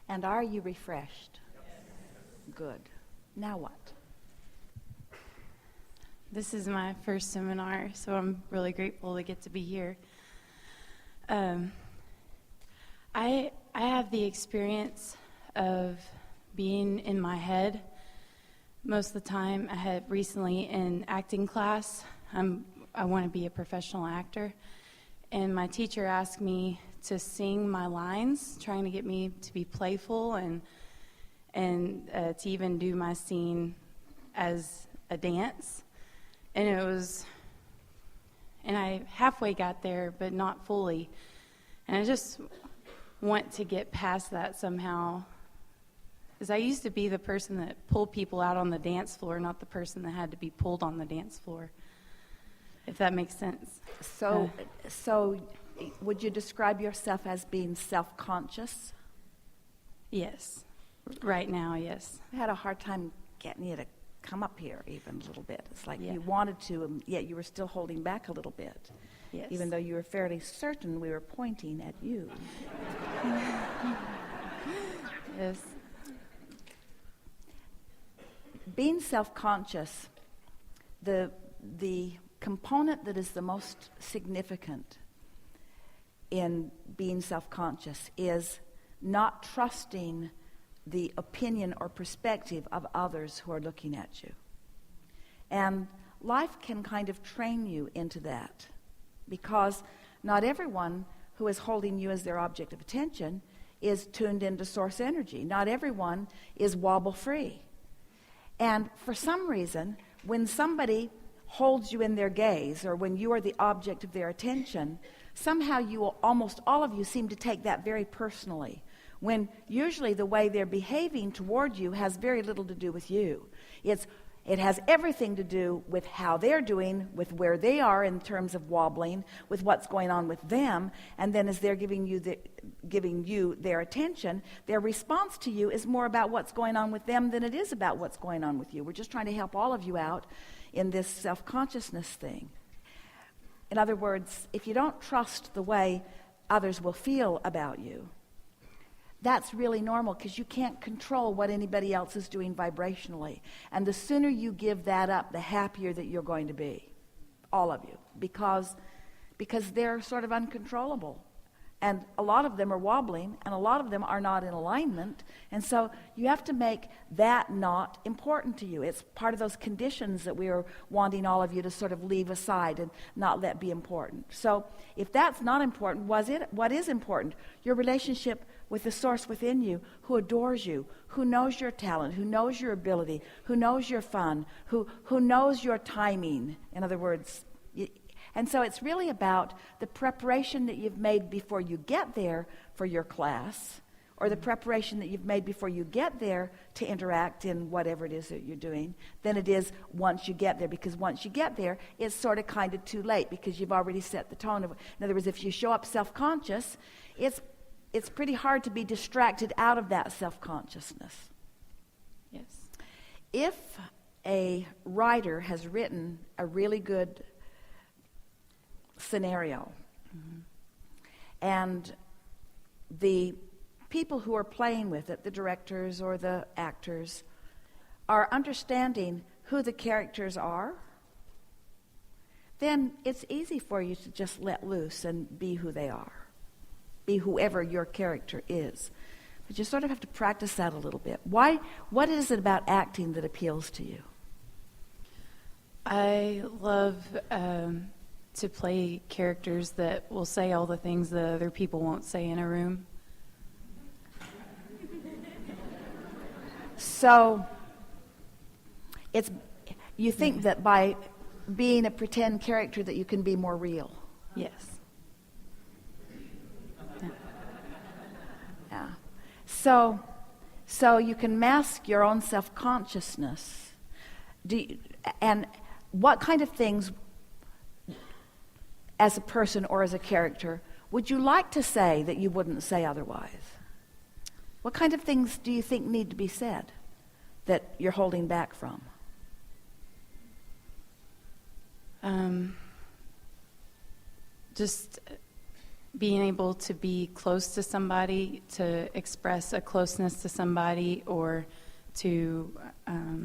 And are you refreshed? Good. Now what? This is my first seminar, so I'm really grateful to get to be here. I have the experience of being in my head most of the time. I had recently in acting class. I want to be a professional actor, and my teacher asked me to sing my lines, trying to get me to be playful and to even do my scene as a dance. And I halfway got there, but not fully. And I just want to get past that somehow. Because I used to be the person that pulled people out on the dance floor, not the person that had to be pulled on the dance floor, if that makes sense. So would you describe yourself as being self-conscious? Yes. Right now, yes. I had a hard time getting you to come up here even a little bit. It's like Yeah. you wanted to, yet you were still holding back a little bit. Yes. Even though you were fairly certain we were pointing at you. Yes. Being self-conscious, the component that is the most significant in being self-conscious is not trusting the opinion or perspective of others who are looking at you. And life can kind of train you into that, because not everyone who is holding you as their object of attention is tuned into source energy. Not everyone is wobble-free. And for some reason, when somebody holds you in their gaze, or when you are the object of their attention, somehow almost all of you seem to take that very personally, when usually the way they're behaving toward you has very little to do with you. It has everything to do with how they're doing, with where they are in terms of wobbling, with what's going on with them, and then as they're giving you their attention, their response to you is more about what's going on with them than it is about what's going on with you. We're just trying to help all of you out in this self-consciousness thing. In other words, if you don't trust the way others will feel about you, that's really normal, because you can't control what anybody else is doing vibrationally. And the sooner you give that up, the happier that you're going to be, all of you, because they're sort of uncontrollable. And a lot of them are wobbling, and a lot of them are not in alignment. And so you have to make that not important to you. It's part of those conditions that we are wanting all of you to sort of leave aside and not let be important. So if that's not important, what is important? Your relationship with the source within you, who adores you, who knows your talent, who knows your ability, who knows your fun, who knows your timing. In other words, and so it's really about the preparation that you've made before you get there for your class, or the preparation that you've made before you get there to interact in whatever it is that you're doing, than it is once you get there. Because once you get there, it's sort of kind of too late, because you've already set the tone of it. In other words, if you show up self-conscious, it's pretty hard to be distracted out of that self-consciousness. Yes. If a writer has written a really good scenario, and the people who are playing with it, the directors or the actors, are understanding who the characters are, then it's easy for you to just let loose and be who they are. Be whoever your character is. But you sort of have to practice that a little bit. What is it about acting that appeals to you? I love to play characters that will say all the things that other people won't say in a room. So you think that by being a pretend character that you can be more real? Yes. Yeah. So you can mask your own self-consciousness. And what kind of things, as a person or as a character, would you like to say that you wouldn't say otherwise? What kind of things do you think need to be said that you're holding back from? Just being able to be close to somebody, to express a closeness to somebody, or to, oh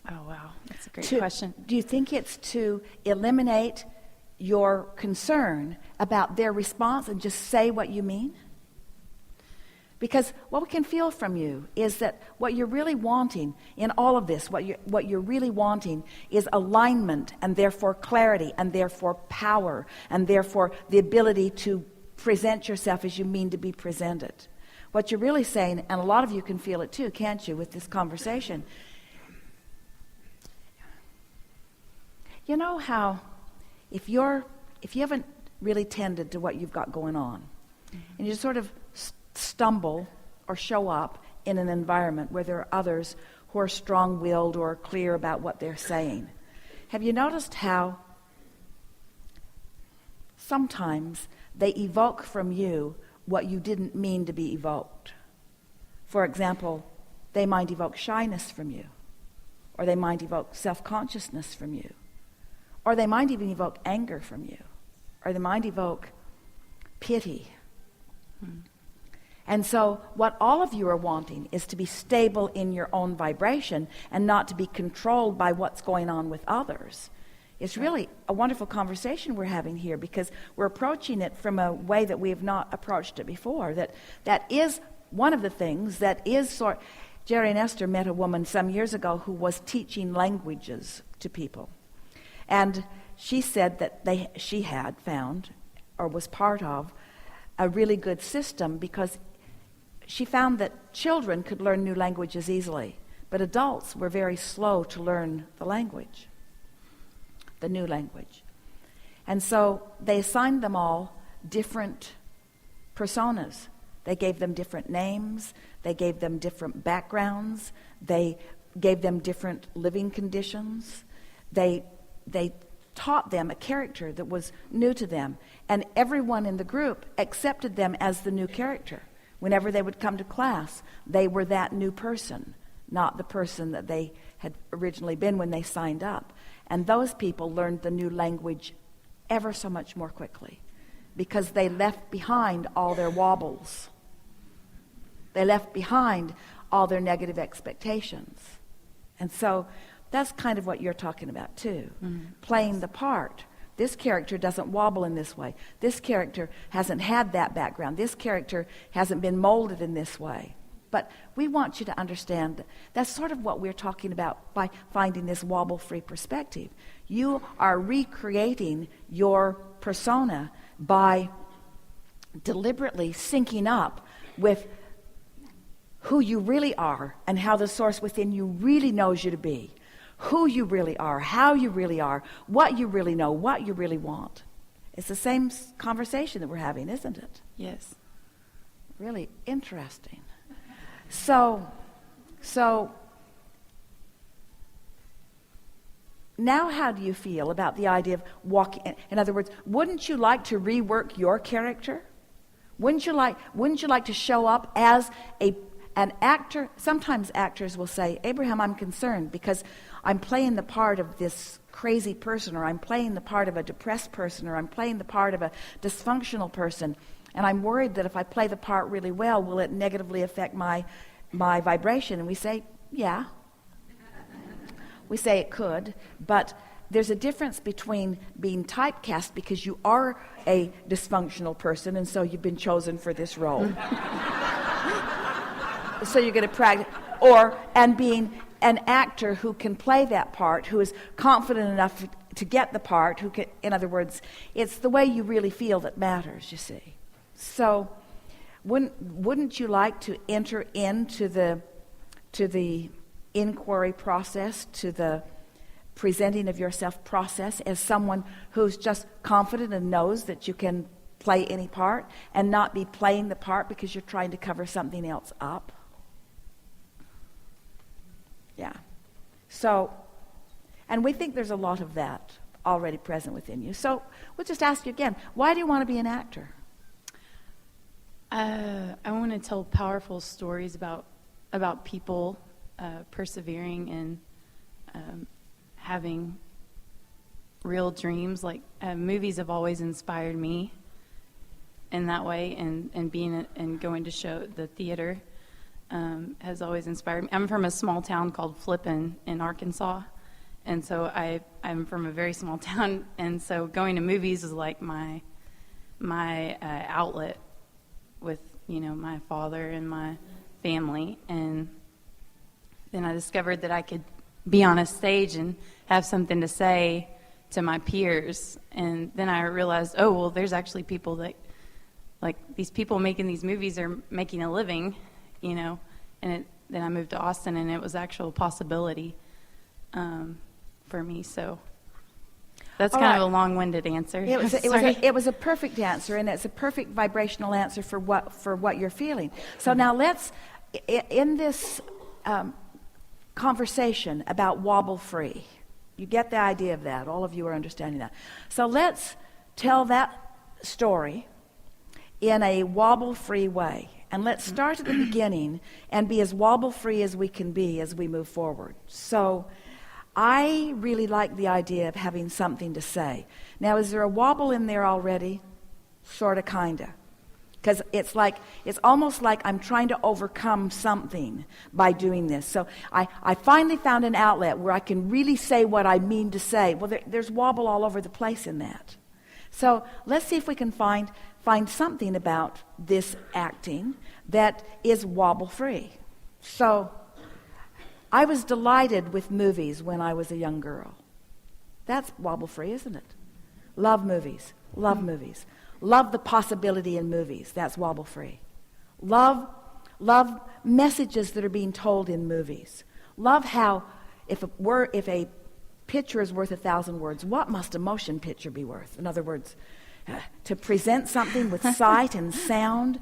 wow, that's a great question. Do you think it's to eliminate your concern about their response and just say what you mean? Because what we can feel from you is that what you're really wanting in all of this, what you're really wanting is alignment, and therefore clarity, and therefore power, and therefore the ability to present yourself as you mean to be presented. What you're really saying, and a lot of you can feel it too, can't you, with this conversation? You know how if you haven't really tended to what you've got going on, and you sort of stumble or show up in an environment where there are others who are strong-willed or clear about what they're saying, have you noticed how sometimes they evoke from you what you didn't mean to be evoked? For example, they might evoke shyness from you, or they might evoke self-consciousness from you, or they might even evoke anger from you, or they might evoke pity. And so what all of you are wanting is to be stable in your own vibration and not to be controlled by what's going on with others. It's really a wonderful conversation we're having here, because we're approaching it from a way that we have not approached it before. That is one of the things that is Jerry and Esther met a woman some years ago who was teaching languages to people. And she said that she had found, or was part of, a really good system, because she found that children could learn new languages easily, but adults were very slow to learn the language, the new language. And so they assigned them all different personas. They gave them different names. They gave them different backgrounds. They gave them different living conditions. They taught them a character that was new to them, and everyone in the group accepted them as the new character. Whenever they would come to class, they were that new person, not the person that they had originally been when they signed up. And those people learned the new language ever so much more quickly, because they left behind all their wobbles. They left behind all their negative expectations. And so that's kind of what you're talking about too. Playing the part. This character doesn't wobble in this way. This character hasn't had that background. This character hasn't been molded in this way. But we want you to understand that that's sort of what we're talking about by finding this wobble-free perspective. You are recreating your persona by deliberately syncing up with who you really are and how the source within you really knows you to be. Who you really are, how you really are, what you really know, what you really want. It's the same conversation that we're having, isn't it? Yes. Really interesting. So now how do you feel about the idea of walking? In other words, wouldn't you like to rework your character? Wouldn't you like to show up as an actor? Sometimes actors will say, Abraham, I'm concerned because I'm playing the part of this crazy person, or I'm playing the part of a depressed person, or I'm playing the part of a dysfunctional person, and I'm worried that if I play the part really well, will it negatively affect my vibration? And we say, yeah. We say it could, but there's a difference between being typecast because you are a dysfunctional person, and so you've been chosen for this role. So you're going to practice, and being an actor who can play that part, who is confident enough to get the part, in other words, it's the way you really feel that matters, you see. So wouldn't you like to enter into the inquiry process, to the presenting of yourself process as someone who's just confident and knows that you can play any part, and not be playing the part because you're trying to cover something else up? Yeah. So, and we think there's a lot of that already present within you. So we'll just ask you again, why do you want to be an actor? I want to tell powerful stories about people persevering and having real dreams. Like movies have always inspired me in that way, and being and going to show the theater has always inspired me. I'm from a small town called Flippin in Arkansas, and so I'm from a very small town, and so going to movies is like my outlet with my father and my family. And then I discovered that I could be on a stage and have something to say to my peers, and then I realized, oh well, there's actually people that, like, these people making these movies are making a living, and then I moved to Austin, and it was actual possibility for me. So that's kind of a long-winded answer. It was a perfect answer, and it's a perfect vibrational answer for what you're feeling. So now let's, in this conversation about wobble free, you get the idea of that. All of you are understanding that. So let's tell that story in a wobble-free way. And let's start at the beginning and be as wobble-free as we can be as we move forward. So I really like the idea of having something to say. Now, is there a wobble in there already? Sort of, kind of. Because it's almost like I'm trying to overcome something by doing this. So I finally found an outlet where I can really say what I mean to say. Well, there's wobble all over the place in that. So let's see if we can find something about this acting that is wobble-free. So I was delighted with movies when I was a young girl. That's wobble-free, isn't it? Love movies. Love movies. Love the possibility in movies. That's wobble-free. Love messages that are being told in movies. Love how if a picture is worth 1,000 words, what must a motion picture be worth? In other words, to present something with sight and sound.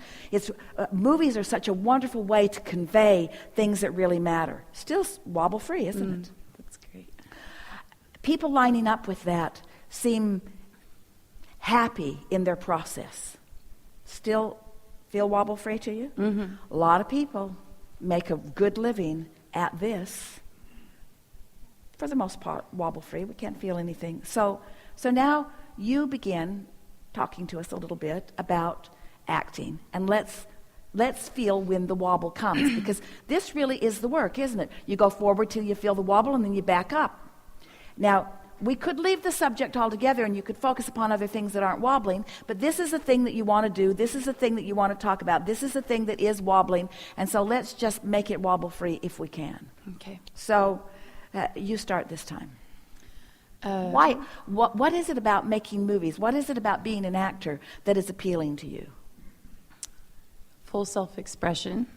Movies are such a wonderful way to convey things that really matter. Still wobble-free, isn't it? That's great. People lining up with that seem happy in their process. Still feel wobble-free to you? Mm-hmm. A lot of people make a good living at this. For the most part, wobble-free. We can't feel anything. So now you begin talking to us a little bit about acting, and let's feel when the wobble comes, because this really is the work, isn't it? You go forward till you feel the wobble, and then you back up. Now, we could leave the subject altogether, and you could focus upon other things that aren't wobbling, but this is the thing that you want to do. This is the thing that you want to talk about. This is the thing that is wobbling, and so let's just make it wobble-free if we can. Okay. So you start this time. Why? What is it about making movies? What is it about being an actor that is appealing to you? Full self-expression.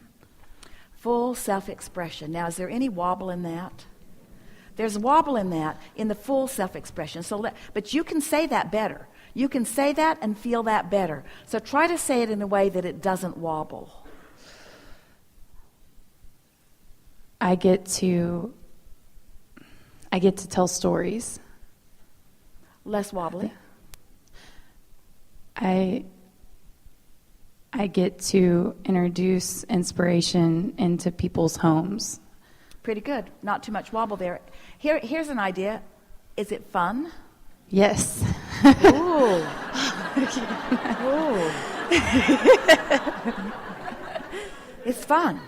Full self-expression. Now, is there any wobble in that? There's wobble in that, in the full self-expression. But you can say that better. You can say that and feel that better. So try to say it in a way that it doesn't wobble. I get to tell stories. Less wobbly. I get to introduce inspiration into people's homes. Pretty good. Not too much wobble there. Here's an idea. Is it fun? Yes. Ooh. Ooh. It's fun.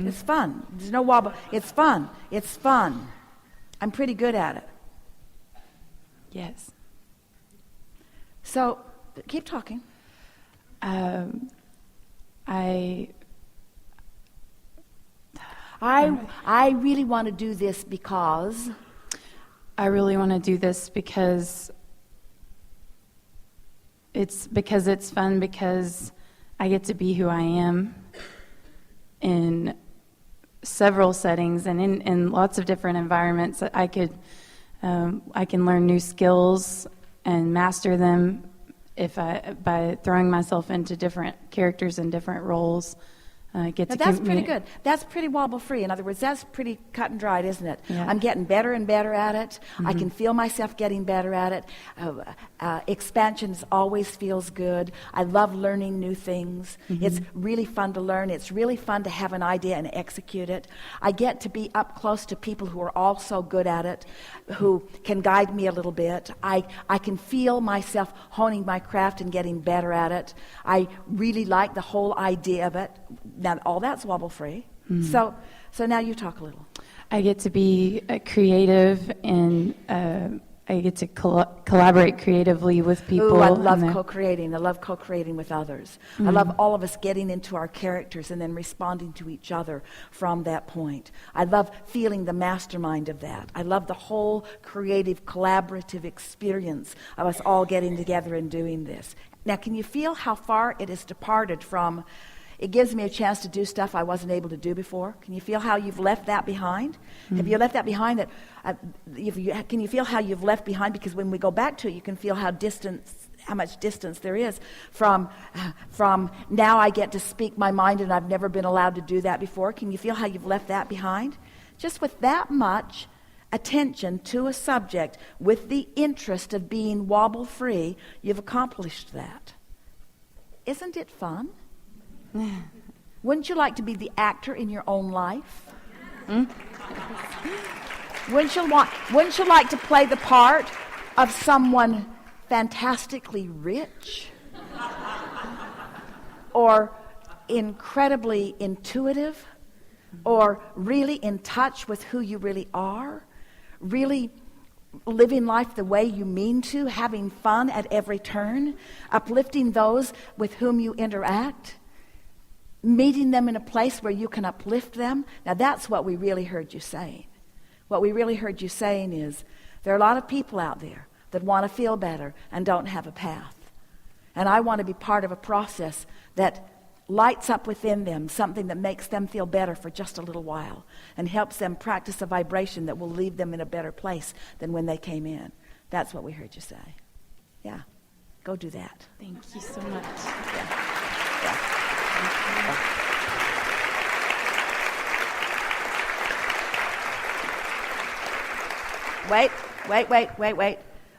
It's fun. There's no wobble. It's fun. It's fun. I'm pretty good at it. Yes. So, keep talking. I really want to do this because... I really want to do this because it's fun, because I get to be who I am in several settings and in lots of different environments. I can learn new skills and master them by throwing myself into different characters and different roles. get Now to that's pretty good. That's pretty wobble-free. In other words, that's pretty cut and dried, isn't it? Yeah. I'm getting better and better at it. I can feel myself getting better at it. Expansion always feels good. I love learning new things. It's really fun to learn. It's really fun to have an idea and execute it. I get to be up close to people who are also good at it, who can guide me a little bit. I can feel myself honing my craft and getting better at it. I really like the whole idea of it. Now, all that's wobble-free. So now you talk a little. I get to be creative, and I get to collaborate creatively with people. Ooh, I love co-creating. I love co-creating with others. I love all of us getting into our characters and then responding to each other from that point. I love feeling the mastermind of that. I love the whole creative, collaborative experience of us all getting together and doing this. Now, can you feel how far it has departed from... It gives me a chance to do stuff I wasn't able to do before. Can you feel how you've left that behind? Have you left that behind? Can you feel how you've left behind? Because when we go back to it, you can feel how much distance there is from now I get to speak my mind and I've never been allowed to do that before. Can you feel how you've left that behind? Just with that much attention to a subject, with the interest of being wobble-free, you've accomplished that. Isn't it fun? Wouldn't you like to be the actor in your own life? Wouldn't you like to play the part of someone fantastically rich? Or incredibly intuitive? Or really in touch with who you really are? Really living life the way you mean to, having fun at every turn, uplifting those with whom you interact? Meeting them in a place where you can uplift them. Now that's what we really heard you saying. What we really heard you saying is there are a lot of people out there that want to feel better and don't have a path. And I want to be part of a process that lights up within them something that makes them feel better for just a little while and helps them practice a vibration that will leave them in a better place than when they came in. That's what we heard you say. Yeah. Go do that. Thank you so much. Yeah. Wait.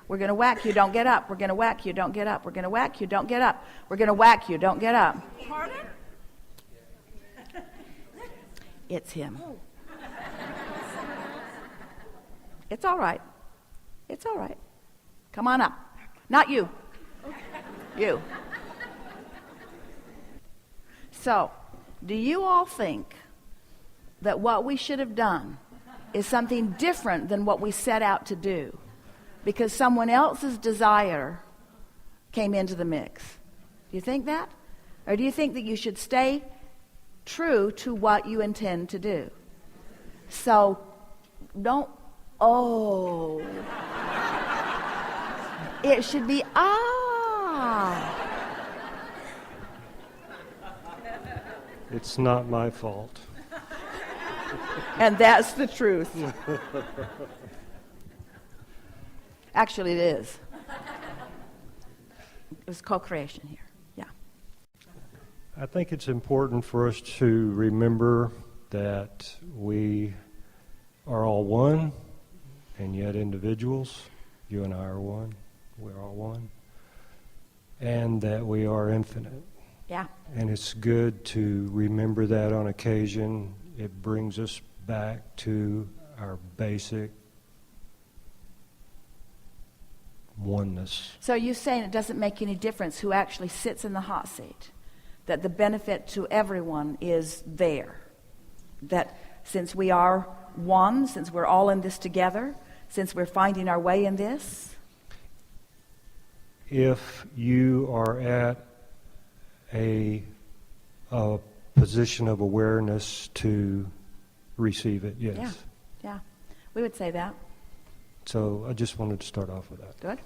We're going to whack you, don't get up. We're going to whack you, don't get up. We're going to whack you, don't get up. We're going to whack you, don't get up. Pardon? It's him. It's all right. It's all right. Come on up. Not you. You. So, do you all think that what we should have done is something different than what we set out to do because someone else's desire came into the mix? Do you think that? Or do you think that you should stay true to what you intend to do? So, it should be, It's not my fault. And that's the truth. Actually, it is. It was co-creation here. Yeah. I think it's important for us to remember that we are all one, and yet individuals. You and I are one. We're all one. And that we are infinite. Yeah. And it's good to remember that on occasion. It brings us back to our basic oneness. So you're saying it doesn't make any difference who actually sits in the hot seat, that the benefit to everyone is there, that since we are one, since we're all in this together, since we're finding our way in this? If you are at a position of awareness to receive it, yes. Yeah, we would say that. So I just wanted to start off with that. Good.